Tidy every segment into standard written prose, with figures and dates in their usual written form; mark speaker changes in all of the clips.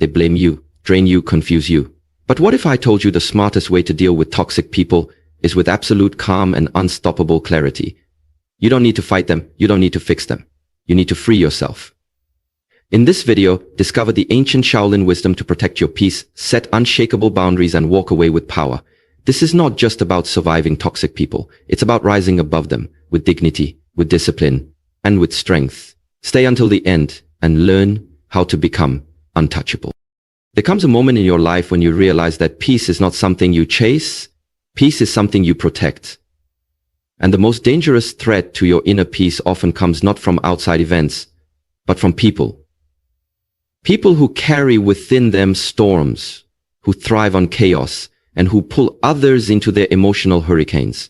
Speaker 1: They blame you, drain you, confuse you. But what if I told you the smartest way to deal with toxic people is with absolute calm and unstoppable clarity? You don't need to fight them. You don't need to fix them. You need to free yourself. In this video, discover the ancient Shaolin wisdom to protect your peace, set unshakable boundaries, and walk away with power. This is not just about surviving toxic people. It's about rising above them with dignity, with discipline, and with strength. Stay until the end and learn how to become untouchable. There comes a moment in your life when you realize that peace is not something you chase. Peace is something you protect. And the most dangerous threat to your inner peace often comes not from outside events, but from people. People who carry within them storms, who thrive on chaos, and who pull others into their emotional hurricanes.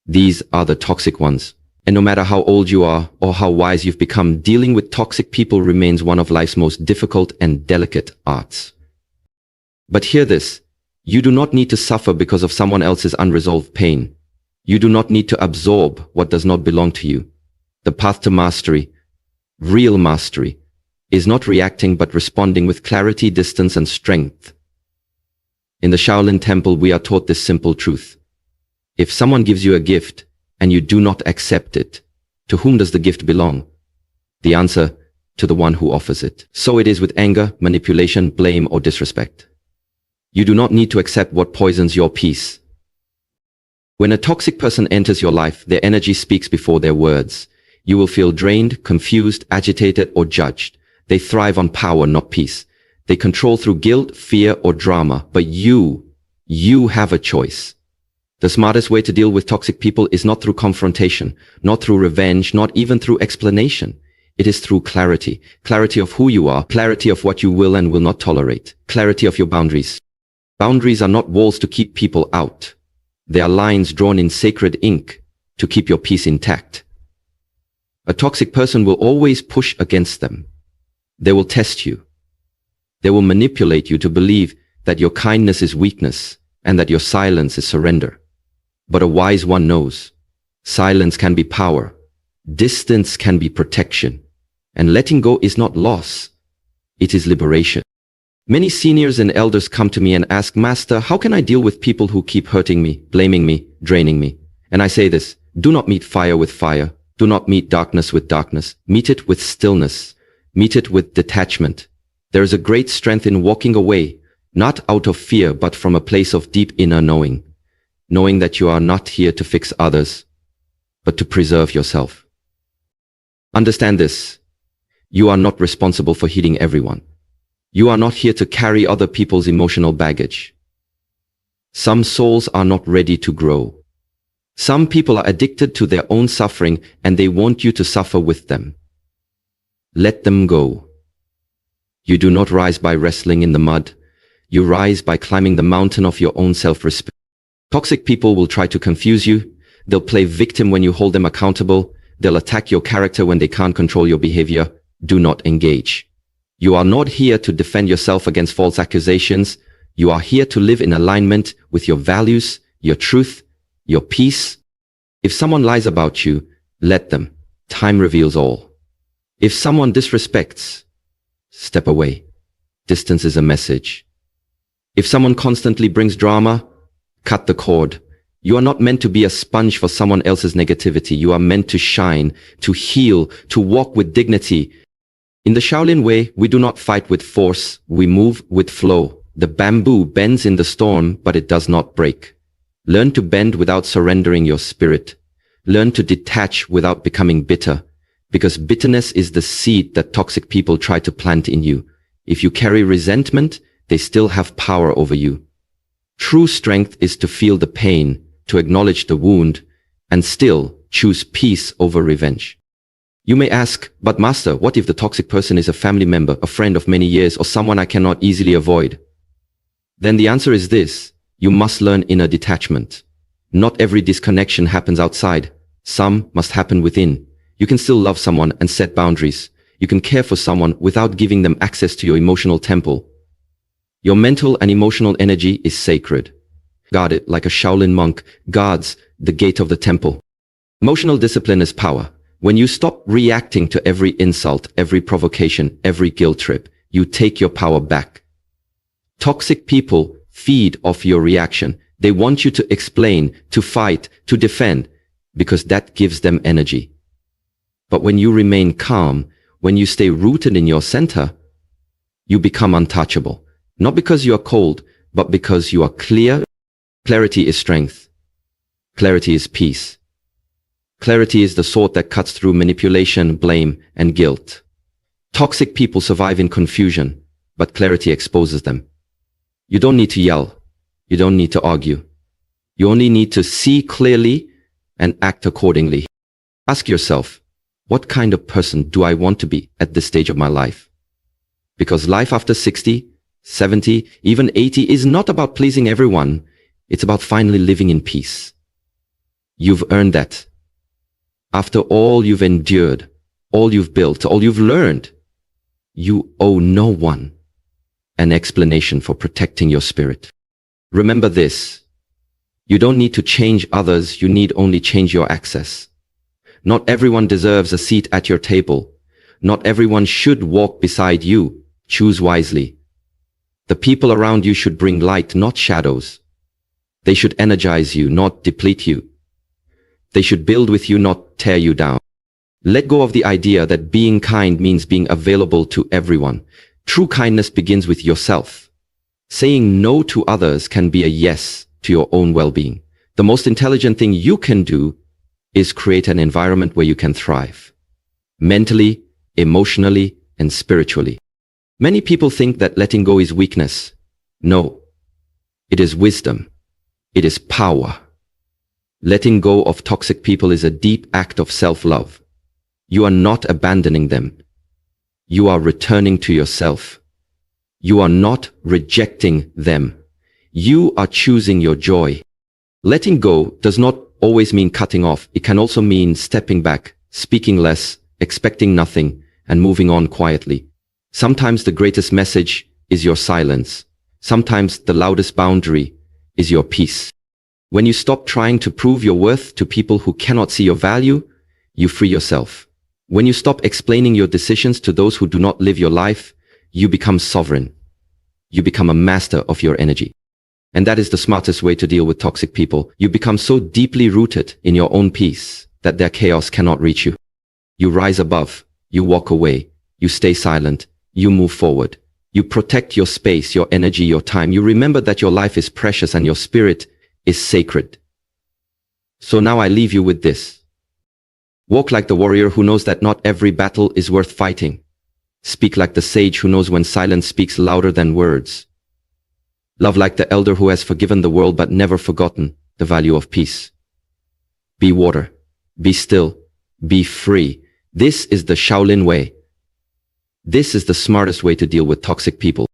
Speaker 1: These are the toxic ones. And no matter how old you are or how wise you've become, dealing with toxic people remains one of life's most difficult and delicate arts. But hear this, you do not need to suffer because of someone else's unresolved pain. You do not need to absorb what does not belong to you. The path to mastery, real mastery, is not reacting but responding with clarity, distance, and strength. In the Shaolin Temple, we are taught this simple truth. If someone gives you a gift and you do not accept it, to whom does the gift belong? The answer, to the one who offers it. So it is with anger, manipulation, blame, or disrespect. You do not need to accept what poisons your peace. When a toxic person enters your life, their energy speaks before their words. You will feel drained, confused, agitated, or judged. They thrive on power, not peace. They control through guilt, fear, or drama. But you have a choice. The smartest way to deal with toxic people is not through confrontation, not through revenge, not even through explanation. It is through clarity. Clarity of who you are, clarity of what you will and will not tolerate, clarity of your boundaries. Boundaries are not walls to keep people out. They are lines drawn in sacred ink to keep your peace intact. A toxic person will always push against them. They will test you. They will manipulate you to believe that your kindness is weakness and that your silence is surrender. But a wise one knows silence can be power, distance can be protection, and letting go is not loss, it is liberation. Many seniors and elders come to me and ask, Master, how can I deal with people who keep hurting me, blaming me, draining me? And I say this, do not meet fire with fire, do not meet darkness with darkness, meet it with stillness, meet it with detachment. There is a great strength in walking away, not out of fear, but from a place of deep inner knowing. Knowing that you are not here to fix others, but to preserve yourself. Understand this. You are not responsible for healing everyone. You are not here to carry other people's emotional baggage. Some souls are not ready to grow. Some people are addicted to their own suffering and they want you to suffer with them. Let them go. You do not rise by wrestling in the mud. You rise by climbing the mountain of your own self-respect. Toxic people will try to confuse you. They'll play victim when you hold them accountable. They'll attack your character when they can't control your behavior. Do not engage. You are not here to defend yourself against false accusations. You are here to live in alignment with your values, your truth, your peace. If someone lies about you, let them. Time reveals all. If someone disrespects, step away. Distance is a message. If someone constantly brings drama, cut the cord. You are not meant to be a sponge for someone else's negativity. You are meant to shine, to heal, to walk with dignity. In the Shaolin way, we do not fight with force. We move with flow. The bamboo bends in the storm, but it does not break. Learn to bend without surrendering your spirit. Learn to detach without becoming bitter. Because bitterness is the seed that toxic people try to plant in you. If you carry resentment, they still have power over you. True strength is to feel the pain, to acknowledge the wound, and still choose peace over revenge. You may ask, but Master, what if the toxic person is a family member, a friend of many years, or someone I cannot easily avoid? Then the answer is this, you must learn inner detachment. Not every disconnection happens outside. Some must happen within. You can still love someone and set boundaries. You can care for someone without giving them access to your emotional temple. Your mental and emotional energy is sacred. Guard it like a Shaolin monk guards the gate of the temple. Emotional discipline is power. When you stop reacting to every insult, every provocation, every guilt trip, you take your power back. Toxic people feed off your reaction. They want you to explain, to fight, to defend, because that gives them energy. But when you remain calm, when you stay rooted in your center, you become untouchable. Not because you are cold, but because you are clear. Clarity is strength. Clarity is peace. Clarity is the sword that cuts through manipulation, blame, and guilt. Toxic people survive in confusion, but clarity exposes them. You don't need to yell. You don't need to argue. You only need to see clearly and act accordingly. Ask yourself, what kind of person do I want to be at this stage of my life? Because life after 60, 70, even 80 is not about pleasing everyone. It's about finally living in peace. You've earned that. After all you've endured, all you've built, all you've learned, you owe no one an explanation for protecting your spirit. Remember this. You don't need to change others, you need only change your access. Not everyone deserves a seat at your table. Not everyone should walk beside you. Choose wisely. The people around you should bring light, not shadows. They should energize you, not deplete you. They should build with you, not tear you down. Let go of the idea that being kind means being available to everyone. True kindness begins with yourself. Saying no to others can be a yes to your own well-being. The most intelligent thing you can do is create an environment where you can thrive. Mentally, emotionally, and spiritually. Many people think that letting go is weakness. No. It is wisdom. It is power. Letting go of toxic people is a deep act of self-love. You are not abandoning them. You are returning to yourself. You are not rejecting them. You are choosing your joy. Letting go does not always mean cutting off. It can also mean stepping back, speaking less, expecting nothing, and moving on quietly. Sometimes the greatest message is your silence. Sometimes the loudest boundary is your peace. When you stop trying to prove your worth to people who cannot see your value, you free yourself. When you stop explaining your decisions to those who do not live your life, you become sovereign. You become a master of your energy. And that is the smartest way to deal with toxic people. You become so deeply rooted in your own peace that their chaos cannot reach you. You rise above. You walk away. You stay silent. You move forward. You protect your space, your energy, your time. You remember that your life is precious and your spirit is sacred. So now I leave you with this. Walk like the warrior who knows that not every battle is worth fighting. Speak like the sage who knows when silence speaks louder than words. Love like the elder who has forgiven the world but never forgotten the value of peace. Be water. Be still. Be free. This is the Shaolin way. This is the smartest way to deal with toxic people.